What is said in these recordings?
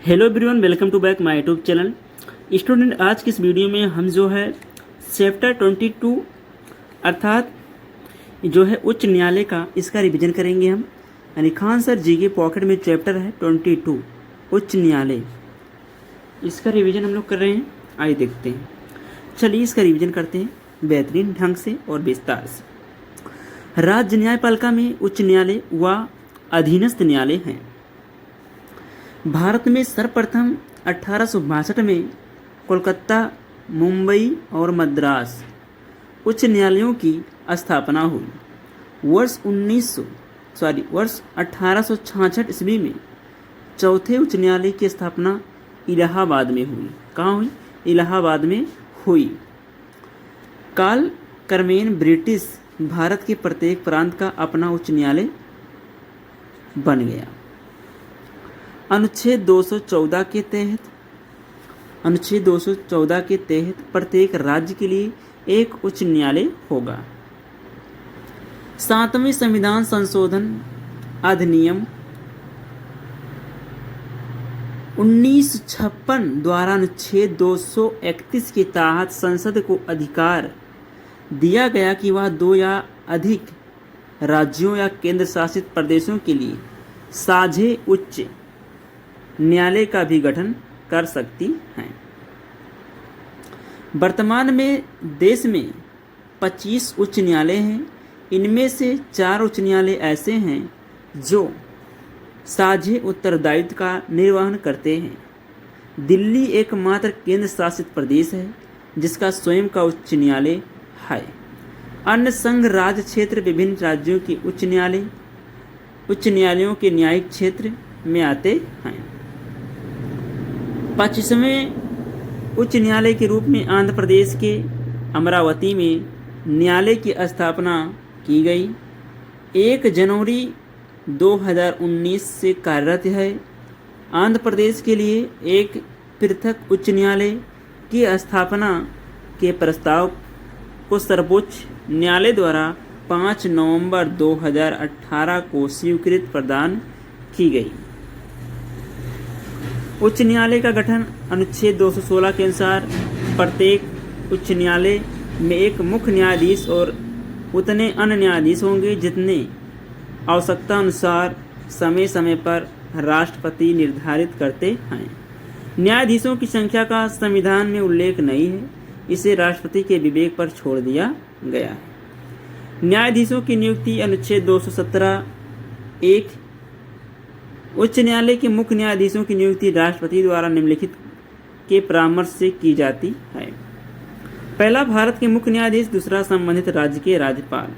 Hello everyone, welcome to back my YouTube channel. Student, आज की इस वीडियो में हम जो है चैप्टर 22 अर्थात जो है उच्च न्यायालय का, इसका रिवीजन करेंगे हम। यानी खान सर जी के पॉकेट में चैप्टर है 22 उच्च न्यायालय, इसका रिवीजन हम लोग कर रहे हैं। आइए देखते हैं, चलिए इसका रिवीजन करते हैं बेहतरीन ढंग से और विस्तार से। राज्य न्यायपालिका में उच्च न्यायालय व अधीनस्थ न्यायालय हैं। भारत में सर्वप्रथम 1862 में कोलकाता, मुंबई और मद्रास उच्च न्यायालयों की स्थापना हुई। वर्ष 1866 ईस्वी में चौथे उच्च न्यायालय की स्थापना इलाहाबाद में हुई। कहाँ हुई? इलाहाबाद में हुई। काल क्रमेण ब्रिटिश भारत के प्रत्येक प्रांत का अपना उच्च न्यायालय बन गया। अनुच्छेद 214 के तहत प्रत्येक राज्य के लिए एक उच्च न्यायालय होगा। 7वें संविधान संशोधन अधिनियम 1956 द्वारा अनुच्छेद 231 के तहत संसद को अधिकार दिया गया कि वह 2 या अधिक राज्यों या केंद्र शासित प्रदेशों के लिए साझे उच्च न्यायालय का भी गठन कर सकती हैं। वर्तमान में देश में 25 उच्च न्यायालय हैं। इनमें से 4 उच्च न्यायालय ऐसे हैं जो साझे उत्तरदायित्व का निर्वहन करते हैं। दिल्ली एकमात्र केंद्र शासित प्रदेश है जिसका स्वयं का उच्च न्यायालय है। अन्य संघ राज्य क्षेत्र विभिन्न राज्यों के उच्च न्यायालयों के न्यायिक क्षेत्र में आते हैं। 25वें उच्च न्यायालय के रूप में आंध्र प्रदेश के अमरावती में न्यायालय की स्थापना की गई। 1 जनवरी 2019 से कार्यरत है। आंध्र प्रदेश के लिए एक पृथक उच्च न्यायालय की स्थापना के प्रस्ताव को सर्वोच्च न्यायालय द्वारा 5 नवंबर 2018 को स्वीकृति प्रदान की गई। उच्च न्यायालय का गठन अनुच्छेद 216 के अनुसार प्रत्येक उच्च न्यायालय में एक मुख्य न्यायाधीश और उतने अन्य न्यायाधीश होंगे जितने आवश्यकता अनुसार समय समय पर राष्ट्रपति निर्धारित करते हैं। न्यायाधीशों की संख्या का संविधान में उल्लेख नहीं है, इसे राष्ट्रपति के विवेक पर छोड़ दिया गया है। न्यायाधीशों की नियुक्ति अनुच्छेद 217 1 उच्च न्यायालय के मुख्य न्यायाधीशों की नियुक्ति राष्ट्रपति द्वारा निम्नलिखित के परामर्श से की जाती है। पहला, भारत के मुख्य न्यायाधीश। दूसरा, संबंधित राज्य के राज्यपाल।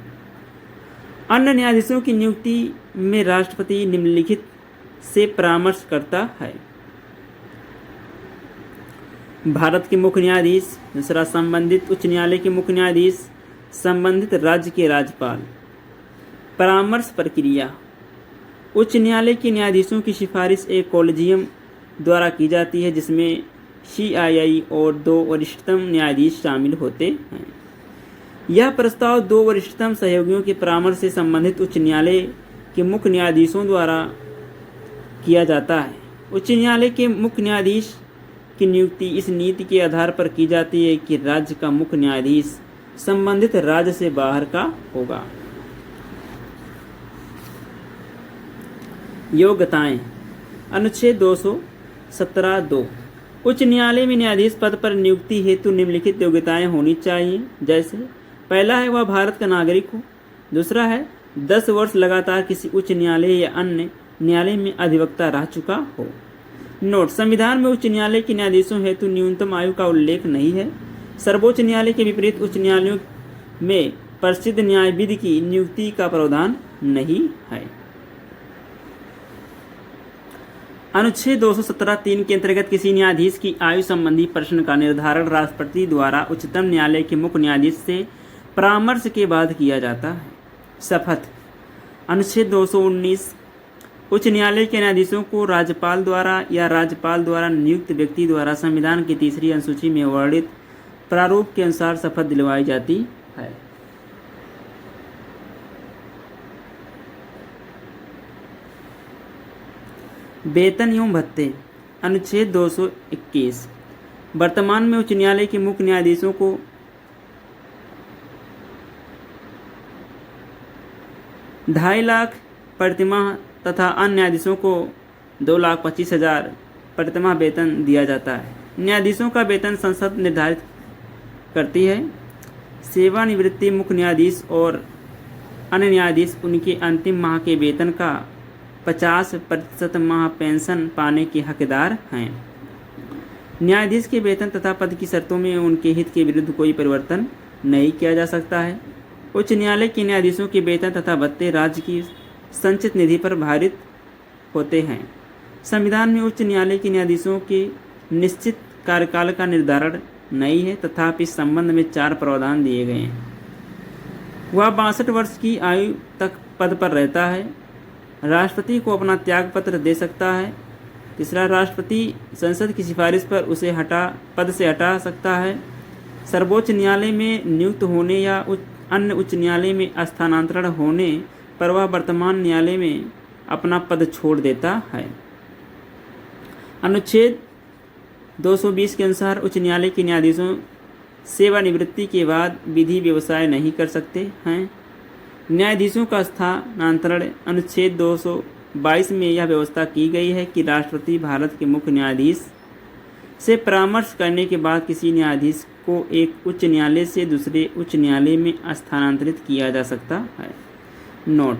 अन्य न्यायाधीशों की नियुक्ति में राष्ट्रपति निम्नलिखित से परामर्श करता है। भारत के मुख्य न्यायाधीश। दूसरा, संबंधित उच्च न्यायालय के मुख्य न्यायाधीश, संबंधित राज्य के राज्यपाल। परामर्श प्रक्रिया। उच्च न्यायालय के न्यायाधीशों की सिफारिश एक कॉलेजियम द्वारा की जाती है जिसमें CII और 2 वरिष्ठतम न्यायाधीश शामिल होते हैं। यह प्रस्ताव 2 वरिष्ठतम सहयोगियों के परामर्श से संबंधित उच्च न्यायालय के मुख्य न्यायाधीशों द्वारा किया जाता है। उच्च न्यायालय के मुख्य न्यायाधीश की नियुक्ति इस नीति के आधार पर की जाती है कि राज्य का मुख्य न्यायाधीश संबंधित राज्य से बाहर का होगा। योग्यताएं। अनुच्छेद 217(2) उच्च न्यायालय में न्यायाधीश पद पर नियुक्ति हेतु निम्नलिखित योग्यताएं होनी चाहिए, जैसे पहला है वह भारत का नागरिक हो। दूसरा है 10 वर्ष लगातार किसी उच्च न्यायालय या अन्य न्यायालय में अधिवक्ता रह चुका हो। नोट: संविधान में उच्च न्यायालय के न्यायाधीशों हेतु न्यूनतम आयु का उल्लेख नहीं है। सर्वोच्च न्यायालय के विपरीत उच्च न्यायालयों में प्रसिद्ध न्यायविद की नियुक्ति का प्रावधान नहीं है। अनुच्छेद 217(3) के अंतर्गत किसी न्यायाधीश की आयु संबंधी प्रश्न का निर्धारण राष्ट्रपति द्वारा उच्चतम न्यायालय के मुख्य न्यायाधीश से परामर्श के बाद किया जाता है। शपथ। अनुच्छेद 219 उच्च न्यायालय के न्यायाधीशों को राज्यपाल द्वारा या राज्यपाल द्वारा नियुक्त व्यक्ति द्वारा संविधान की 3री अनुसूची में वर्णित प्रारूप के अनुसार शपथ दिलवाई जाती है। वेतन एवं भत्ते। अनुच्छेद 221 वर्तमान में उच्च न्यायालय के मुख्य न्यायाधीशों को 2.5 लाख प्रतिमाह तथा अन्य न्यायाधीशों को 2,25,000 प्रतिमाह वेतन दिया जाता है। न्यायाधीशों का वेतन संसद निर्धारित करती है। सेवानिवृत्ति मुख्य न्यायाधीश और अन्य न्यायाधीश उनके अंतिम माह के वेतन का 50% माह पेंशन पाने के हकदार हैं। न्यायाधीश के वेतन तथा पद की शर्तों में उनके हित के विरुद्ध कोई परिवर्तन नहीं किया जा सकता है। उच्च न्यायालय के न्यायाधीशों के वेतन तथा भत्ते राज्य की संचित निधि पर भारित होते हैं। संविधान में उच्च न्यायालय के न्यायाधीशों के निश्चित कार्यकाल का निर्धारण नहीं है, तथापि इस संबंध में 4 प्रावधान दिए गए हैं। वह 62 वर्ष की आयु तक पद पर रहता है। राष्ट्रपति को अपना त्याग पत्र दे सकता है। तीसरा, राष्ट्रपति संसद की सिफारिश पर उसे पद से हटा सकता है। सर्वोच्च न्यायालय में नियुक्त होने या अन्य उच्च न्यायालय में स्थानांतरण होने पर वह वर्तमान न्यायालय में अपना पद छोड़ देता है। अनुच्छेद 220 के अनुसार उच्च न्यायालय के न्यायाधीशों सेवानिवृत्ति के बाद विधि व्यवसाय नहीं कर सकते हैं। न्यायाधीशों का स्थानांतरण अनुच्छेद 222 में यह व्यवस्था की गई है कि राष्ट्रपति भारत के मुख्य न्यायाधीश से परामर्श करने के बाद किसी न्यायाधीश को एक उच्च न्यायालय से दूसरे उच्च न्यायालय में स्थानांतरित किया जा सकता है। नोट: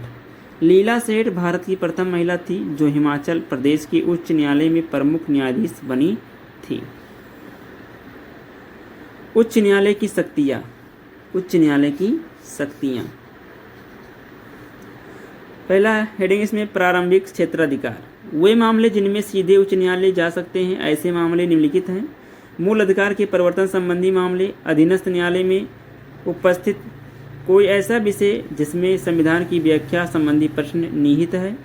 लीला सेठ भारत की प्रथम महिला थी जो हिमाचल प्रदेश के उच्च न्यायालय में प्रमुख न्यायाधीश बनी थी। उच्च न्यायालय की शक्तियाँ। उच्च न्यायालय की शक्तियाँ। पहला हेडिंग इसमें प्रारंभिक क्षेत्राधिकार। वे मामले जिनमें सीधे उच्च न्यायालय जा सकते हैं, ऐसे मामले निम्नलिखित हैं। मूल अधिकार के परिवर्तन संबंधी मामले, अधीनस्थ न्यायालय में उपस्थित कोई ऐसा विषय जिसमें संविधान की व्याख्या संबंधी प्रश्न निहित है,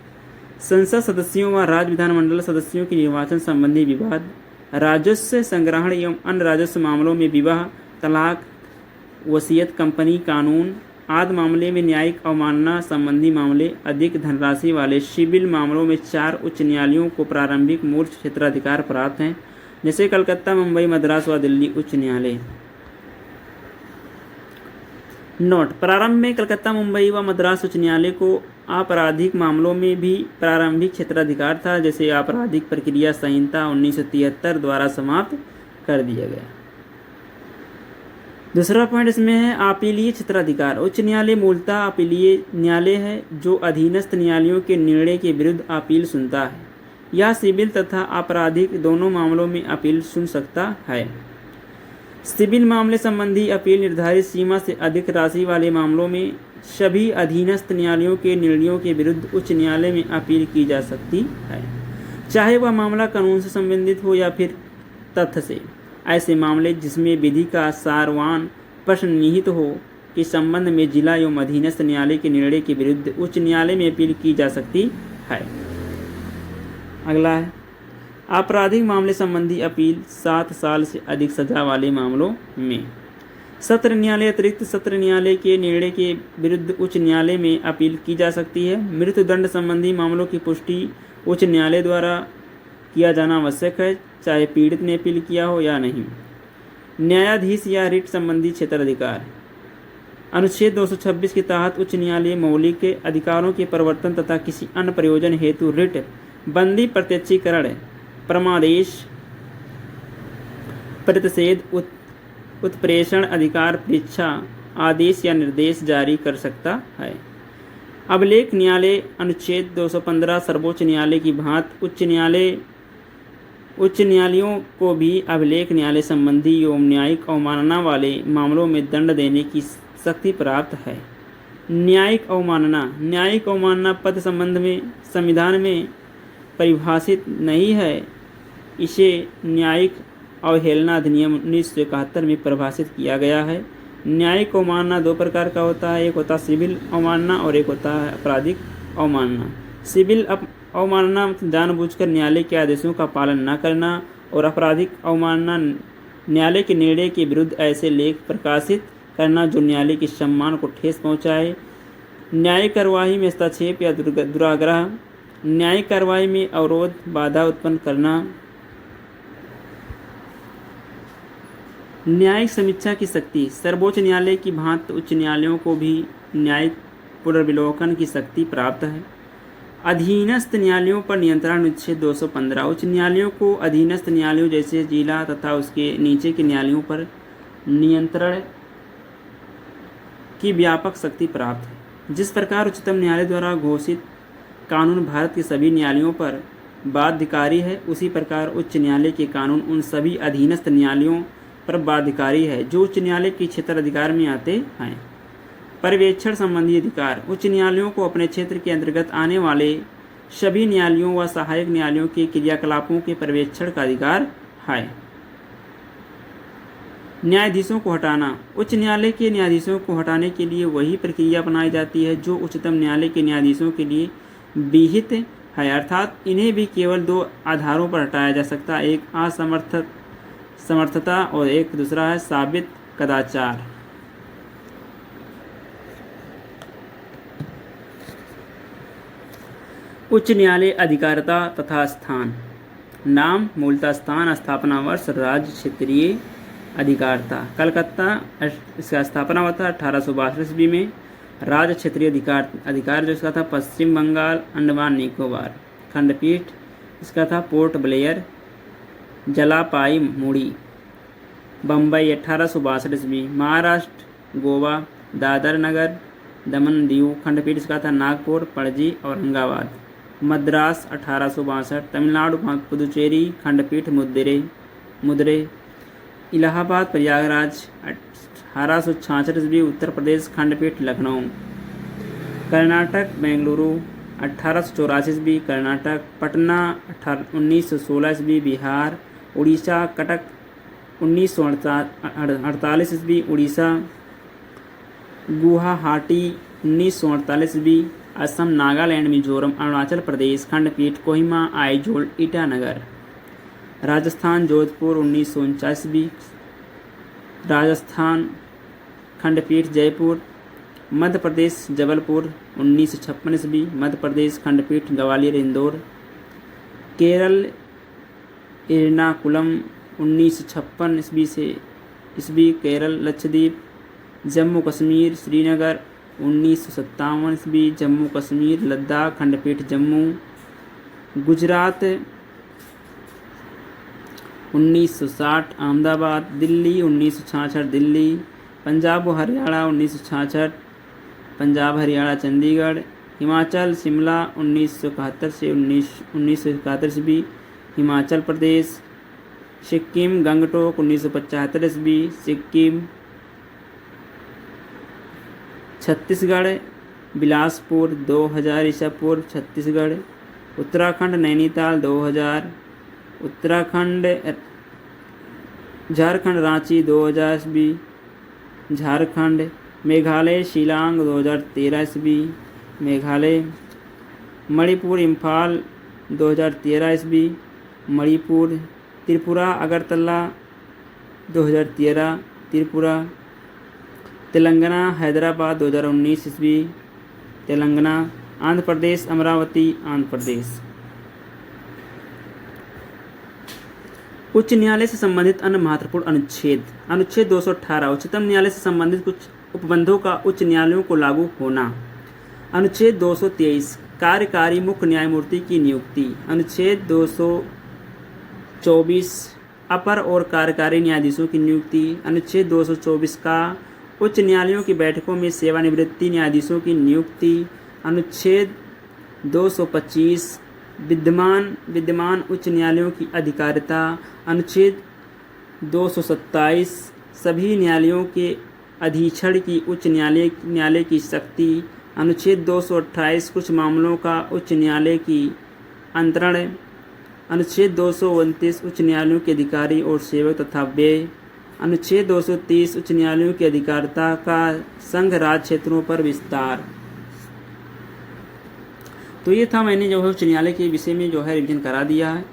संसद सदस्यों व राज्य विधानमंडल सदस्यों के निर्वाचन संबंधी विवाद, राजस्व संग्रहण एवं अन्य राजस्व मामलों में विवाह, तलाक, वसीयत, कंपनी कानून आदि मामले में न्यायिक अवमानना संबंधी मामले, अधिक धनराशि वाले सिविल मामलों में 4 उच्च न्यायालयों को प्रारंभिक मूल क्षेत्राधिकार प्राप्त हैं, जैसे कलकत्ता, मुंबई, मद्रास व दिल्ली उच्च न्यायालय। नोट: प्रारंभ में कलकत्ता, मुंबई व मद्रास उच्च न्यायालय को आपराधिक मामलों में भी प्रारंभिक क्षेत्राधिकार था, जैसे आपराधिक प्रक्रिया संहिता 1973 द्वारा समाप्त कर दिया गया। दूसरा पॉइंट इसमें है अपीलीय क्षेत्राधिकार। उच्च न्यायालय मूलतः अपीलीय न्यायालय है जो अधीनस्थ न्यायालयों के निर्णय के विरुद्ध अपील सुनता है। यह सिविल तथा आपराधिक दोनों मामलों में अपील सुन सकता है। सिविल मामले संबंधी अपील निर्धारित सीमा से अधिक राशि वाले मामलों में सभी अधीनस्थ न्यायालयों के निर्णयों के विरुद्ध उच्च न्यायालय में अपील की जा सकती है, चाहे वह मामला कानून से संबंधित हो या फिर तथ्य से। ऐसे मामले जिसमें विधि का सारवान प्रश्न निहित हो के संबंध में जिला एवं अधीनस्थ न्यायालय के निर्णय के विरुद्ध उच्च न्यायालय में अपील की जा सकती है। अगला है आपराधिक मामले संबंधी अपील 7 साल से अधिक सजा वाले मामलों में। सत्र न्यायालय अतिरिक्त सत्र न्यायालय के निर्णय के विरुद्ध उच्च न्यायालय में अपील की जा सकती है। मृत्युदंड संबंधी मामलों की पुष्टि उच्च न्यायालय द्वारा किया जाना आवश्यक है, चाहे पीड़ित ने अपील किया हो या नहीं। न्यायाधीश या रिट संबंधी क्षेत्राधिकार। अनुच्छेद 226 के तहत उच्च न्यायालय मौलिक अधिकारों के परिवर्तन तथा किसी अन्य प्रयोजन हेतु रिट, बंदी, प्रत्यक्षीकरण, परमादेश, प्रतिषेध, उत्प्रेषण अधिकार, परीक्षा, आदेश या निर्देश जारी कर सकता है। अभिलेख न्यायालय। अनुच्छेद 215 सर्वोच्च न्यायालय की भांति उच्च न्यायालयों को भी अभिलेख न्यायालय संबंधी एवं न्यायिक अवमानना वाले मामलों में दंड देने की शक्ति प्राप्त है। न्यायिक अवमानना। न्यायिक अवमानना पद संबंध में संविधान में परिभाषित नहीं है। इसे न्यायिक अवहेलना अधिनियम 1971 में परिभाषित किया गया है। न्यायिक अवमानना 2 प्रकार का होता है, एक होता है सिविल अवमानना और एक होता है आपराधिक अवमानना। सिविल अवमानना जानबूझकर न्यायालय के आदेशों का पालन न करना और आपराधिक अवमानना न्यायालय के निर्णय के विरुद्ध ऐसे लेख प्रकाशित करना जो न्यायालय के सम्मान को ठेस पहुंचाए। न्यायिक कार्यवाही में हस्तक्षेप या दुराग्रह। न्यायिक कार्यवाही में अवरोध, बाधा उत्पन्न करना। न्यायिक समीक्षा की शक्ति। सर्वोच्च न्यायालय की भांति उच्च न्यायालयों को भी न्यायिक पुनर्विलोकन की शक्ति प्राप्त है। अधीनस्थ न्यायालयों पर नियंत्रण। अनुच्छेद 215 उच्च न्यायालयों को अधीनस्थ न्यायालयों जैसे जिला तथा उसके नीचे के न्यायालयों पर नियंत्रण की व्यापक शक्ति प्राप्त है। जिस प्रकार उच्चतम न्यायालय द्वारा घोषित कानून भारत के सभी न्यायालयों पर बाध्यकारी है, उसी प्रकार उच्च न्यायालय के कानून उन सभी अधीनस्थ न्यायालयों पर बाध्यकारी है जो उच्च न्यायालय के क्षेत्र अधिकार में आते हैं। पर्यवेक्षण संबंधी अधिकार। उच्च न्यायालयों को अपने क्षेत्र के अंतर्गत आने वाले सभी न्यायालयों व सहायक न्यायालयों के क्रियाकलापों के पर्यवेक्षण का अधिकार है। न्यायाधीशों को हटाना। उच्च न्यायालय के न्यायाधीशों को हटाने के लिए वही प्रक्रिया अपनाई जाती है जो उच्चतम न्यायालय के न्यायाधीशों के लिए विहित है, अर्थात इन्हें भी केवल 2 आधारों पर हटाया जा सकता है, एक असमर्थता और एक दूसरा है साबित कदाचार। उच्च न्यायालय अधिकारिता तथा स्थान। नाम, मूलतः स्थान, स्थापना वर्ष, राज्य क्षेत्रीय अधिकारिता। कलकत्ता इसका स्थापना हुआ था 1862 ईस्वी में। राज्य क्षेत्रीय अधिकार जो इसका था पश्चिम बंगाल, अंडमान निकोबार। खंडपीठ इसका था पोर्ट ब्लेयर, जलापाई मुड़ी। बम्बई 1862 ईस्वी। महाराष्ट्र गोवा, दादर नगर, दमन दीव। खंडपीठ इसका था नागपुर, पणजी, औरंगाबाद। मद्रास 1862। तमिलनाडु पुदुचेरी। खंडपीठ मुद्रे। इलाहाबाद प्रयागराज 1866 ईस्वी। उत्तर प्रदेश खंडपीठ लखनऊ। कर्नाटक बेंगलुरु 1884 ईस्वी। कर्नाटक। पटना 1916 ईस्वी। बिहार। उड़ीसा कटक 1948 ईस्वी। उड़ीसा। गुवाहाटी 1948 ईस्वी। असम, नागालैंड, मिजोरम, अरुणाचल प्रदेश खंडपीठ कोहिमा, आइजोल, ईटानगर। राजस्थान जोधपुर 1949 ईस्वी। राजस्थान खंडपीठ जयपुर। मध्य प्रदेश जबलपुर 1956 ईस्वी। मध्य प्रदेश खंडपीठ ग्वालियर, इंदौर। केरल एर्नाकुलम 1956 ईस्वी। केरल। लक्षद्वीप। जम्मू कश्मीर श्रीनगर 1957 ईस्वी। जम्मू कश्मीर लद्दाख खंडपीठ जम्मू। गुजरात 1960 अहमदाबाद। दिल्ली 1966 दिल्ली। पंजाब व हरियाणा 1966 पंजाब हरियाणा चंडीगढ़। हिमाचल शिमला 1971 से 1971 ईस्वी। हिमाचल प्रदेश। सिक्किम गंगटोक 1975 ईस्वी। सिक्किम। छत्तीसगढ़ बिलासपुर 2000 ईसा पूर्व छत्तीसगढ़। उत्तराखंड नैनीताल 2000। उत्तराखंड। झारखंड रांची 2000 ईस्वी। झारखंड। मेघालय शिलांग 2013 ईस्वी। मेघालय। मणिपुर इम्फाल 2013 ईस्वी। मणिपुर। त्रिपुरा अगरतला 2013 त्रिपुरा। तेलंगाना हैदराबाद 2019 ईस्वी। तेलंगाना। आंध्र प्रदेश अमरावती आंध्र प्रदेश। उच्च न्यायालय से संबंधित अन्य महत्वपूर्ण अनुच्छेद। अनुच्छेद 218 उच्चतम न्यायालय से संबंधित कुछ उपबंधों का उच्च न्यायालयों को लागू होना। अनुच्छेद 223 कार्यकारी मुख्य न्यायमूर्ति की नियुक्ति। अनुच्छेद 224 अपर और कार्यकारी न्यायाधीशों की नियुक्ति। अनुच्छेद 224 का उच्च न्यायालयों की बैठकों में सेवानिवृत्ति न्यायाधीशों की नियुक्ति। अनुच्छेद 225 विद्यमान उच्च न्यायालयों की अधिकारिता। अनुच्छेद 227 सभी न्यायालयों के अधीक्षण की उच्च न्यायालय की शक्ति। अनुच्छेद 228 कुछ मामलों का उच्च न्यायालय की अंतरण। अनुच्छेद 229 उच्च न्यायालयों के अधिकारी और सेवक तथा व्यय। अनुच्छेद 230 उच्च न्यायालयों की अधिकारिता का संघ राज्य क्षेत्रों पर विस्तार। तो ये था, मैंने जो है उच्च न्यायालय के विषय में जो है रिवीजन करा दिया है।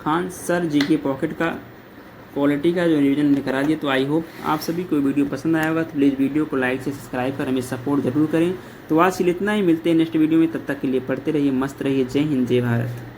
खान सर जी के पॉकेट का क्वालिटी का जो रिवीजन करा दिया। तो आई होप आप सभी को वीडियो पसंद आया होगा। तो प्लीज़ वीडियो को लाइक से सब्सक्राइब कर हमें सपोर्ट जरूर करें। तो आज के लिए इतना ही, मिलते हैं नेक्स्ट वीडियो में। तब तक के लिए पढ़ते रहिए, मस्त रहिए। जय हिंद जय भारत।